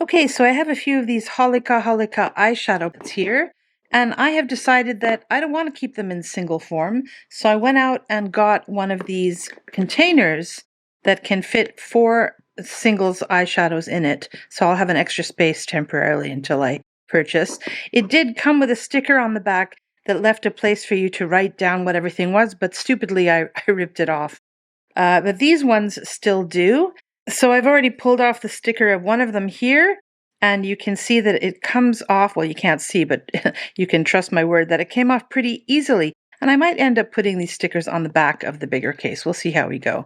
Okay, so I have a few of these Holika Holika eyeshadows here, and I have decided that I don't want to keep them in single form, so I went out and got one of these containers that can fit 4 singles eyeshadows in it, so I'll have an extra space temporarily until I purchase. It did come with a sticker on the back that left a place for you to write down what everything was, but stupidly I ripped it off. But these ones still do. So I've already pulled off the sticker of one of them here, and you can see that it comes off. Well, you can't see, but you can trust my word that it came off pretty easily. And I might end up putting these stickers on the back of the bigger case. We'll see how we go.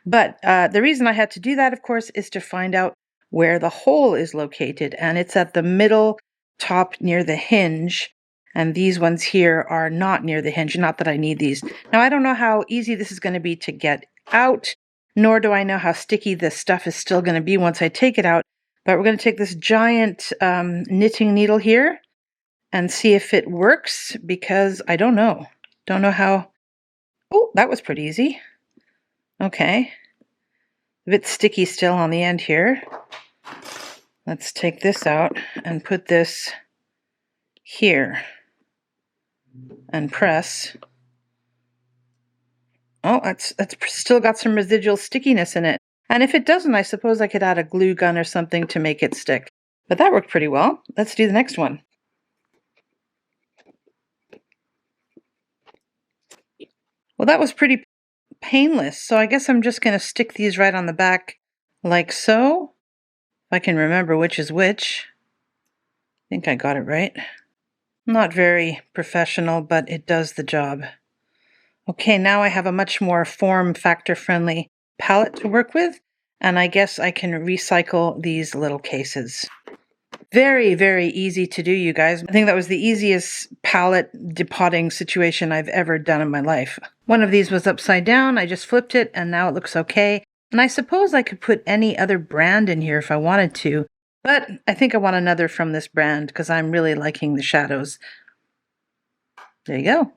But the reason I had to do that, of course, is to find out where the hole is located. And it's at the middle top near the hinge. And these ones here are not near the hinge. Not that I need these. Now, I don't know how easy this is going to be to get out, nor do I know how sticky this stuff is still going to be once I take it out. But we're going to take this giant knitting needle here and see if it works, because I don't know. Don't know how. Oh, that was pretty easy. Okay. A bit sticky still on the end here. Let's take this out and put this here and press. Oh, that's still got some residual stickiness in it. And if it doesn't, I suppose I could add a glue gun or something to make it stick. But that worked pretty well. Let's do the next one. Well, that was pretty painless, so I guess I'm just going to stick these right on the back like so. If I can remember which is which. I think I got it right. Not very professional, but it does the job. Okay, now I have a much more form factor friendly palette to work with, and I guess I can recycle these little cases. Very, very easy to do, you guys. I think that was the easiest palette depotting situation I've ever done in my life. One of these was upside down. I just flipped it, and now it looks okay. And I suppose I could put any other brand in here if I wanted to, but I think I want another from this brand because I'm really liking the shadows. There you go.